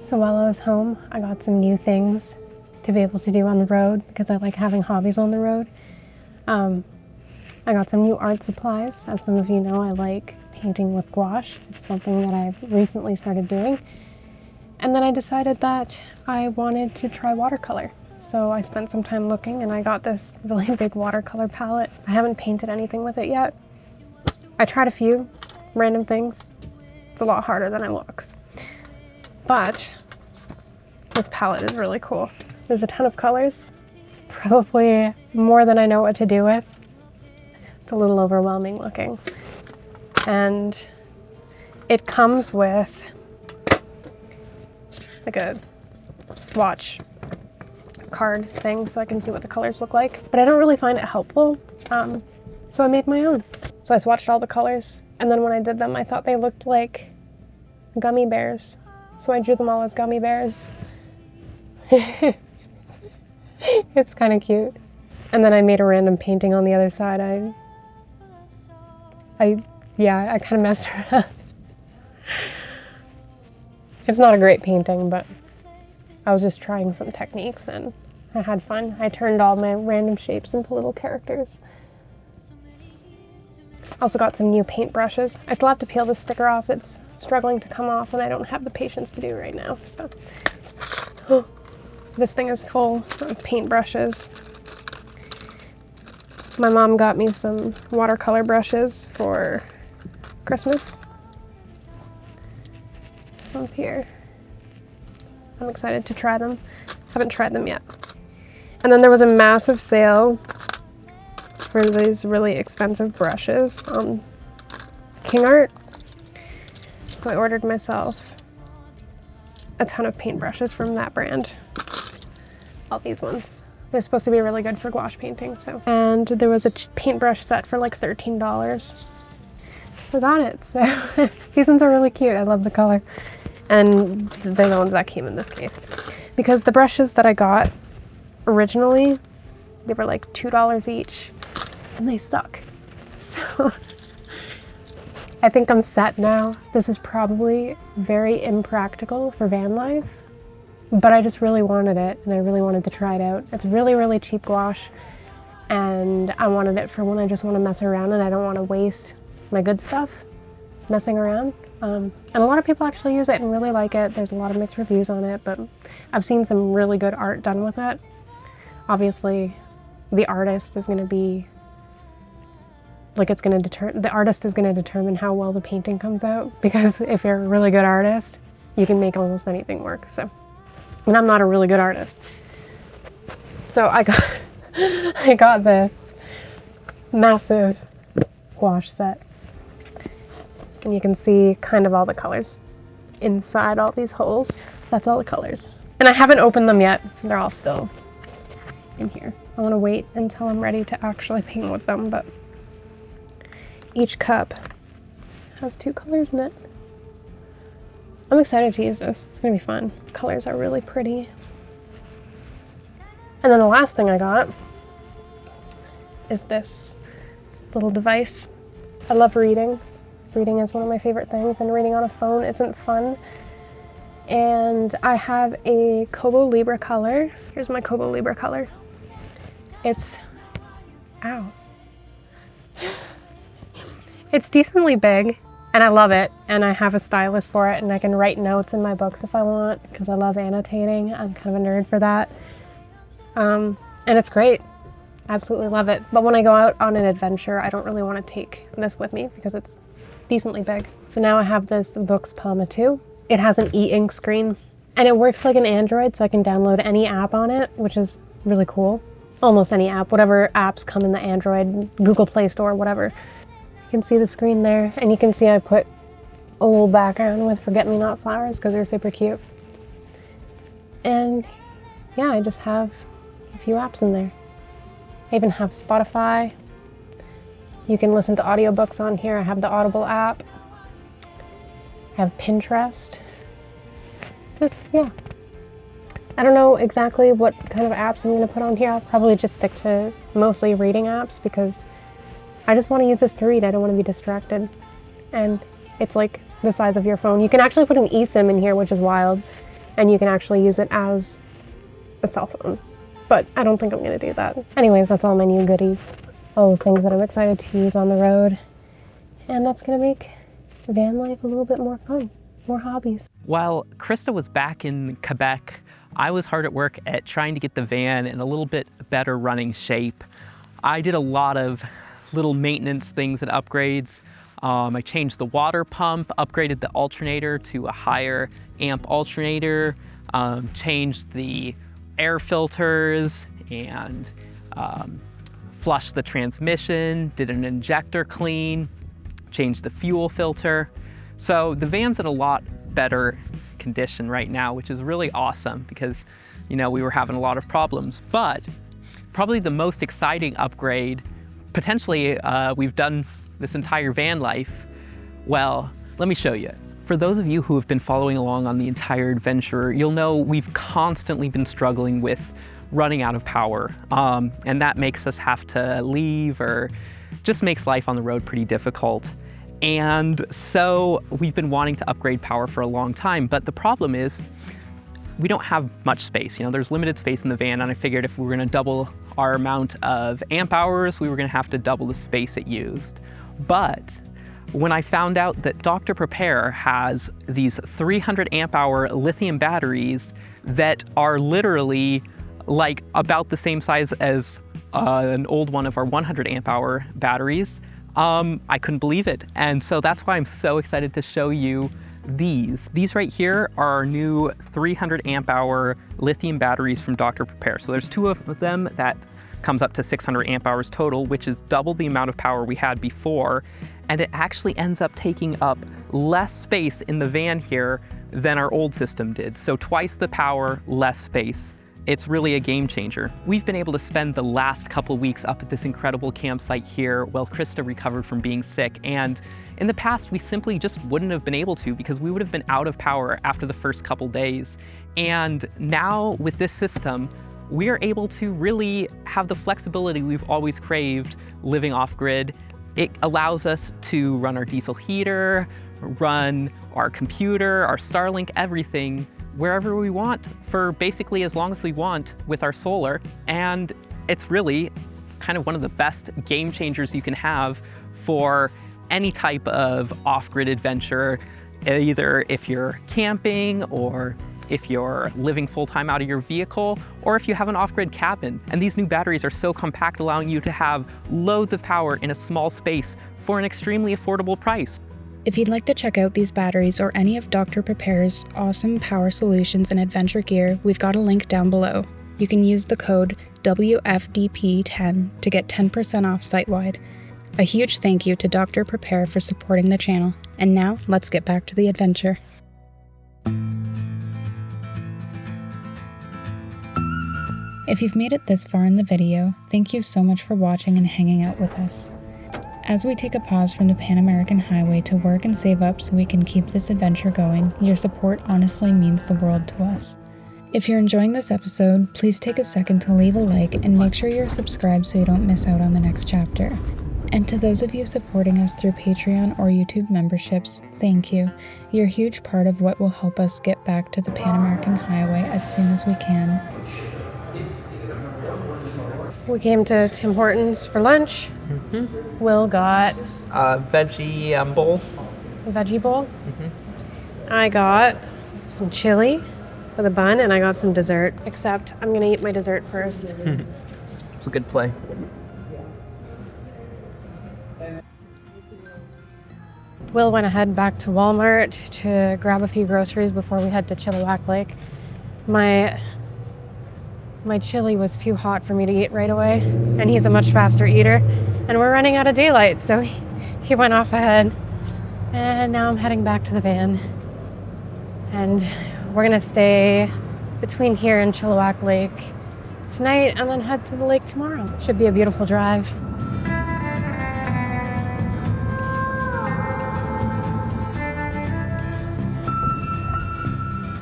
So while I was home, I got some new things to be able to do on the road because I like having hobbies on the road. I got some new art supplies. As some of you know, I like painting with gouache. It's something that I've recently started doing. And then I decided that I wanted to try watercolor. So I spent some time looking and I got this really big watercolor palette. I haven't painted anything with it yet. I tried a few random things. It's a lot harder than it looks. But this palette is really cool. There's a ton of colors, probably more than I know what to do with. It's a little overwhelming looking. And it comes with like a swatch card thing so I can see what the colors look like. But I don't really find it helpful, so I made my own. So I swatched all the colors, and then when I did them, I thought they looked like gummy bears. So I drew them all as gummy bears. It's kind of cute. And then I made a random painting on the other side. I kind of messed around. It's not a great painting, but I was just trying some techniques and I had fun. I turned all my random shapes into little characters. Also got some new paint brushes. I still have to peel this sticker off. It's struggling to come off and I don't have the patience to do it right now. So this thing is full of paint brushes. My mom got me some watercolor brushes for Christmas. This one's here. I'm excited to try them. Haven't tried them yet. And then there was a massive sale for these really expensive brushes on King Art. So I ordered myself a ton of paint brushes from that brand. All these ones. They're supposed to be really good for gouache painting, so. And there was a paintbrush set for like $13. So I got it. So these ones are really cute. I love the color. And they're the ones that came in this case. Because the brushes that I got originally, they were like $2 each. And they suck. So I think I'm set now. This is probably very impractical for van life, but I just really wanted it and I really wanted to try it out. It's really, really cheap gouache and I wanted it for when I just want to mess around and I don't want to waste my good stuff messing around. And a lot of people actually use it and really like it. There's a lot of mixed reviews on it, but I've seen some really good art done with it. Obviously, the artist is going to be like the artist is going to determine how well the painting comes out, because if you're a really good artist, you can make almost anything work. So, and I'm not a really good artist. So I got this massive gouache set. And you can see kind of all the colors inside all these holes. That's all the colors. And I haven't opened them yet. They're all still in here. I want to wait until I'm ready to actually paint with them, but each cup has 2 colors in it. I'm excited to use this. It's gonna be fun. The colors are really pretty. And then the last thing I got is this little device. I love reading. Reading is one of my favorite things, and reading on a phone isn't fun. And I have a Kobo Libra color. Here's my Kobo Libra color. It's decently big, and I love it, and I have a stylus for it, and I can write notes in my books if I want, because I love annotating. I'm kind of a nerd for that. And it's great. Absolutely love it. But when I go out on an adventure, I don't really want to take this with me because it's decently big. So now I have this Books Palma 2. It has an e-ink screen, and it works like an Android, so I can download any app on it, which is really cool. Almost any app, whatever apps come in the Android, Google Play Store, whatever. You can see the screen there, and you can see I put a little background with forget-me-not flowers because they're super cute. And yeah, I just have a few apps in there. I even have Spotify. You can listen to audiobooks on here. I have the Audible app. I have Pinterest. Just, yeah. I don't know exactly what kind of apps I'm going to put on here. I'll probably just stick to mostly reading apps because I just want to use this to read. I don't want to be distracted. And It's like the size of your phone. You can actually put an eSIM in here, which is wild, and you can actually use it as a cell phone. But I don't think I'm gonna do that. Anyways, that's all my new goodies. All the things that I'm excited to use on the road. And that's gonna make van life a little bit more fun, more hobbies. While Krista was back in Quebec, I was hard at work at trying to get the van in a little bit better running shape. I did a lot of little maintenance things and upgrades. I changed the water pump, upgraded the alternator to a higher amp alternator, changed the air filters, and flushed the transmission, did an injector clean, changed the fuel filter. So the van's in a lot better condition right now, which is really awesome because, you know, we were having a lot of problems. But probably the most exciting upgrade, potentially we've done this entire van life. Well, let me show you. For those of you who have been following along on the entire adventure, you'll know we've constantly been struggling with running out of power. And that makes us have to leave or just makes life on the road pretty difficult. And so we've been wanting to upgrade power for a long time, but the problem is we don't have much space. You know, there's limited space in the van, and I figured if we were gonna double our amount of amp hours, we were gonna have to double the space it used. But when I found out that Dr.Prepare has these 300 amp hour lithium batteries that are literally like about the same size as an old one of our 100 amp hour batteries, I couldn't believe it. And so that's why I'm so excited to show you these. These right here are our new 300 amp hour lithium batteries from Dr.Prepare. So there's two of them that comes up to 600 amp hours total, which is double the amount of power we had before. And it actually ends up taking up less space in the van here than our old system did. So twice the power, less space. It's really a game changer. We've been able to spend the last couple weeks up at this incredible campsite here while Krista recovered from being sick. And in the past, we simply just wouldn't have been able to because we would have been out of power after the first couple days. And now with this system, we are able to really have the flexibility we've always craved living off grid. It allows us to run our diesel heater, run our computer, our Starlink, everything, wherever we want for basically as long as we want with our solar. And it's really kind of one of the best game changers you can have for any type of off-grid adventure, either if you're camping or if you're living full-time out of your vehicle, or if you have an off-grid cabin. And these new batteries are so compact, allowing you to have loads of power in a small space for an extremely affordable price. If you'd like to check out these batteries or any of Dr.Prepare's awesome power solutions and adventure gear, we've got a link down below. You can use the code WFDP10 to get 10% off site-wide. A huge thank you to Dr.Prepare for supporting the channel. And now, let's get back to the adventure. If you've made it this far in the video, thank you so much for watching and hanging out with us. As we take a pause from the Pan American Highway to work and save up so we can keep this adventure going, your support honestly means the world to us. If you're enjoying this episode, please take a second to leave a like and make sure you're subscribed so you don't miss out on the next chapter. And to those of you supporting us through Patreon or YouTube memberships, thank you. You're a huge part of what will help us get back to the Pan American Highway as soon as we can. We came to Tim Hortons for lunch. Will got Veggie bowl. a veggie bowl. I got some chili with a bun, and I got some dessert. Except I'm gonna eat my dessert first. It's a good play. Will went ahead back to Walmart to grab a few groceries before we head to Chilliwack Lake. My chili was too hot for me to eat right away, and he's a much faster eater, and we're running out of daylight, so he went off ahead. And now I'm heading back to the van, and we're gonna stay between here and Chilliwack Lake tonight and then head to the lake tomorrow. Should be a beautiful drive.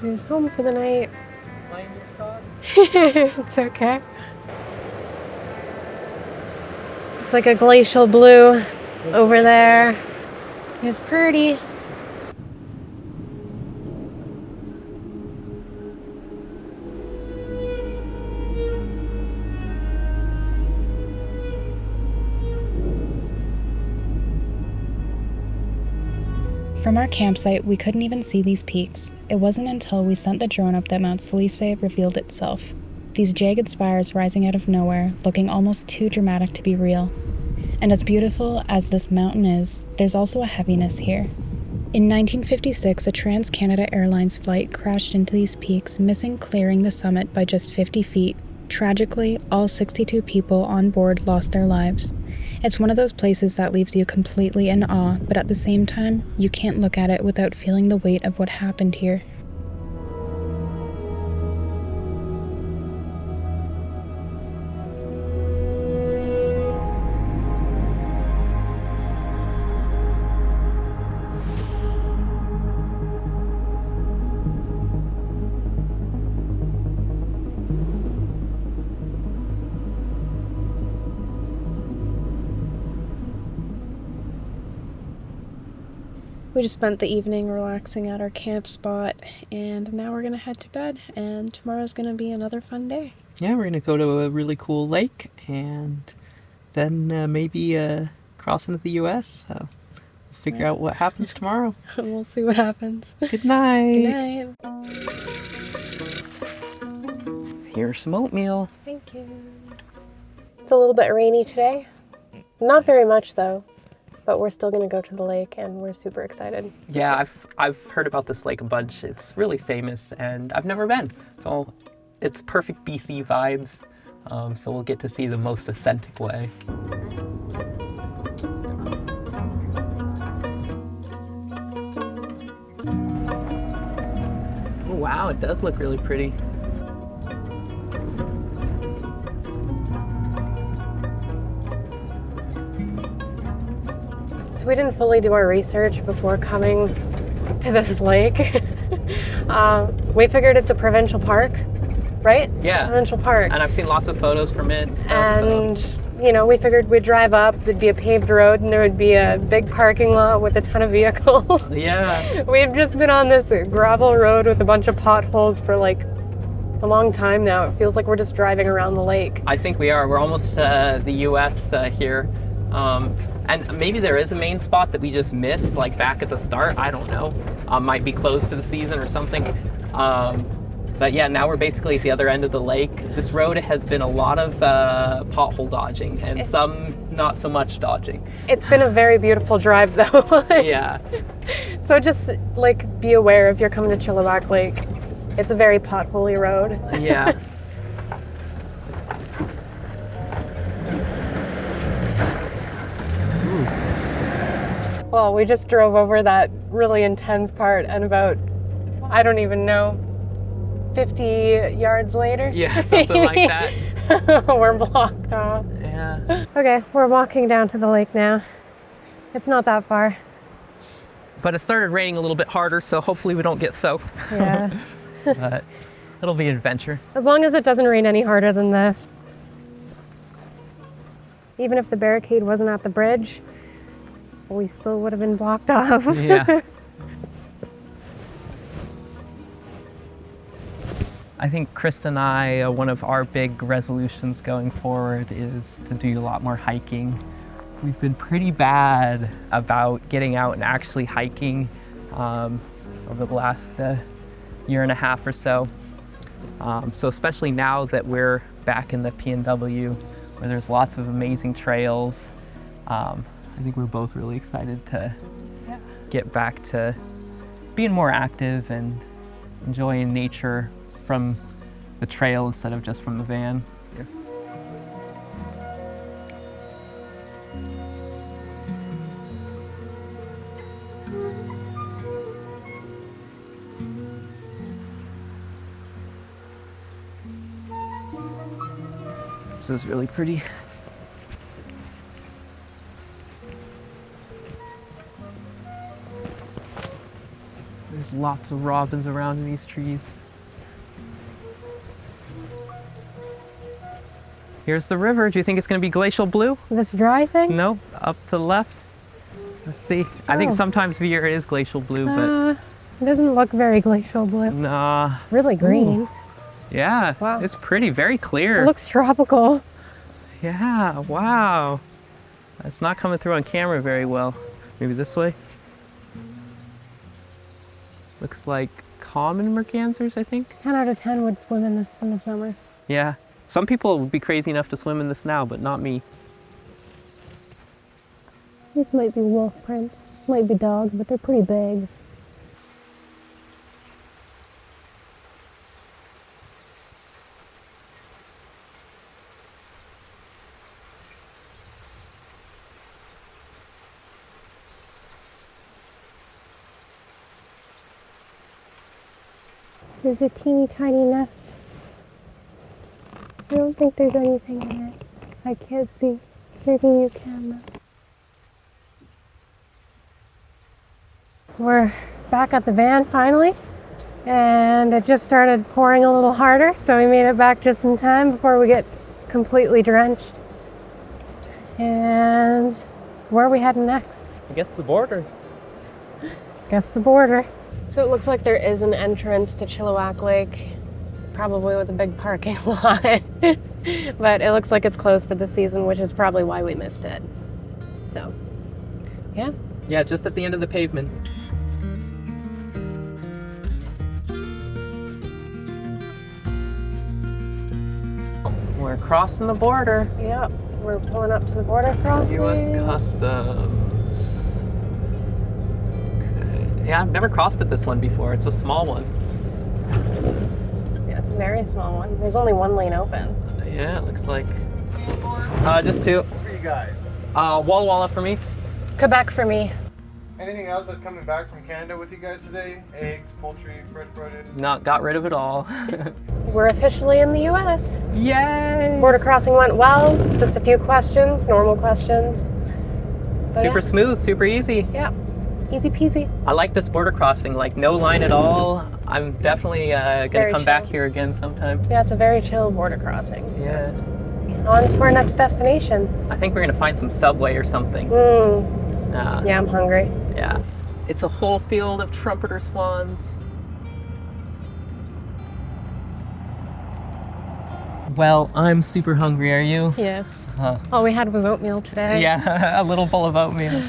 Here's home for the night. It's okay. It's like a glacial blue over there. It's pretty. From our campsite, we couldn't even see these peaks. It wasn't until we sent the drone up that Mount Salise revealed itself. These jagged spires rising out of nowhere, looking almost too dramatic to be real. And as beautiful as this mountain is, there's also a heaviness here. In 1956, a Trans-Canada Airlines flight crashed into these peaks, missing clearing the summit by just 50 feet. Tragically, all 62 people on board lost their lives. It's one of those places that leaves you completely in awe, but at the same time, you can't look at it without feeling the weight of what happened here. We just spent the evening relaxing at our camp spot, and now we're gonna head to bed, and tomorrow's gonna be another fun day. Yeah, we're gonna go to a really cool lake and then maybe cross into the US. Figure out what happens tomorrow. We'll see what happens. Good night. Good night. Here's some oatmeal. Thank you. It's a little bit rainy today. Not very much though, but we're still gonna go to the lake and we're super excited. Yeah, I've heard about this lake a bunch. It's really famous and I've never been. So it's perfect BC vibes. So we'll get to see the most authentic way. Oh, wow, it does look really pretty. So we didn't fully do our research before coming to this lake. We figured it's a provincial park, right? Yeah. Provincial park. And I've seen lots of photos from it and stuff. And you know, we figured we'd drive up, there'd be a paved road, and there would be a big parking lot with a ton of vehicles. Yeah. We've just been on this gravel road with a bunch of potholes for like a long time now. It feels like we're just driving around the lake. I think we are. We're almost the US here. And maybe there is a main spot that we just missed, like back at the start. I don't know. Might be closed for the season or something. But yeah, now we're basically at the other end of the lake. This road has been a lot of pothole dodging and some not so much dodging. It's been a very beautiful drive though. Yeah. So just like be aware if you're coming to Chilliwack Lake. It's a very potholey road. Yeah. Well, we just drove over that really intense part and about, I don't even know, 50 yards later? Yeah, something like that. We're blocked off. Yeah. Okay, we're walking down to the lake now. It's not that far. But it started raining a little bit harder, so hopefully we don't get soaked. Yeah. But it'll be an adventure. As long as it doesn't rain any harder than this. Even if the barricade wasn't at the bridge, we still would have been blocked off. Yeah. I think Krista and I, one of our big resolutions going forward is to do a lot more hiking. We've been pretty bad about getting out and actually hiking over the last year and a half or so. So especially now that we're back in the PNW, where there's lots of amazing trails, I think we're both really excited to get back to being more active and enjoying nature from the trail instead of just from the van. This is really pretty. There's lots of robins around in these trees. Here's the river. Do you think it's going to be glacial blue? This dry thing? No, up to the left. Let's see. I think sometimes here it is glacial blue, but it doesn't look very glacial blue. nah. Really green. Ooh. Yeah, Wow. It's pretty, very clear. It looks tropical. Yeah, wow. It's not coming through on camera very well. Maybe this way? Looks like common mergansers, I think. 10 out of 10 would swim in this in the summer. Yeah. Some people would be crazy enough to swim in this now, but not me. These might be wolf prints, might be dogs, but they're pretty big. There's a teeny tiny nest. I don't think there's anything in it. I can't see. Maybe you can though. We're back at the van finally, and it just started pouring a little harder, so we made it back just in time before we get completely drenched. And where are we heading next? I guess the border. Guess the border. So it looks like there is an entrance to Chilliwack Lake, probably with a big parking lot. But it looks like it's closed for the season, which is probably why we missed it. So, yeah. Yeah, just at the end of the pavement. We're crossing the border. Yep, we're pulling up to the border crossing. U.S. Customs. Okay. Yeah, I've never crossed at this one before. It's a small one. Yeah, it's a very small one. There's only one lane open. Yeah, it looks like. Just two. What for you guys? Walla Walla for me. Quebec for me. Anything else that's coming back from Canada with you guys today? Eggs, poultry, fresh produce? Not got rid of it all. We're officially in the U.S. Yay! Border crossing went well. Just a few questions, normal questions. But Super yeah. smooth, super easy. Yeah, easy peasy. I like this border crossing, like no line at all. I'm definitely gonna very come back chill. here again sometime. Yeah, it's a very chill border crossing. So. Yeah. On to our next destination. I think we're gonna find some Subway or something. Yeah, I'm hungry. Yeah. It's a whole field of trumpeter swans. Well, I'm super hungry, are you? Yes. All we had was oatmeal today. Yeah, a little bowl of oatmeal.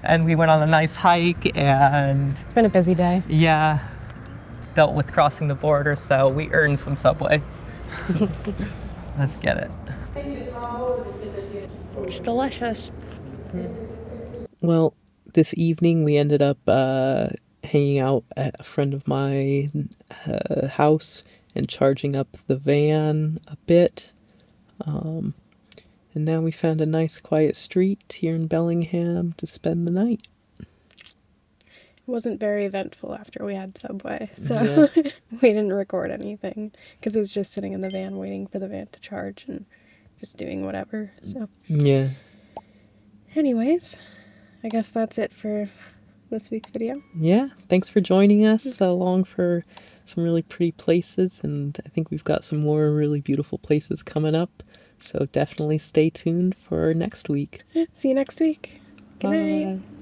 And we went on a nice hike and It's been a busy day. yeah, dealt with crossing the border, so we earned some Subway. Let's get it. It's delicious. Well, this evening we ended up hanging out at a friend of mine house and charging up the van a bit. And now we found a nice quiet street here in Bellingham to spend the night. It wasn't very eventful after we had Subway, so we didn't record anything because it was just sitting in the van waiting for the van to charge and just doing whatever. So Yeah. anyways, I guess that's it for this week's video. Yeah, thanks for joining us along for some really pretty places, and I think we've got some more really beautiful places coming up, so definitely stay tuned for next week. See you next week. Good night. Bye.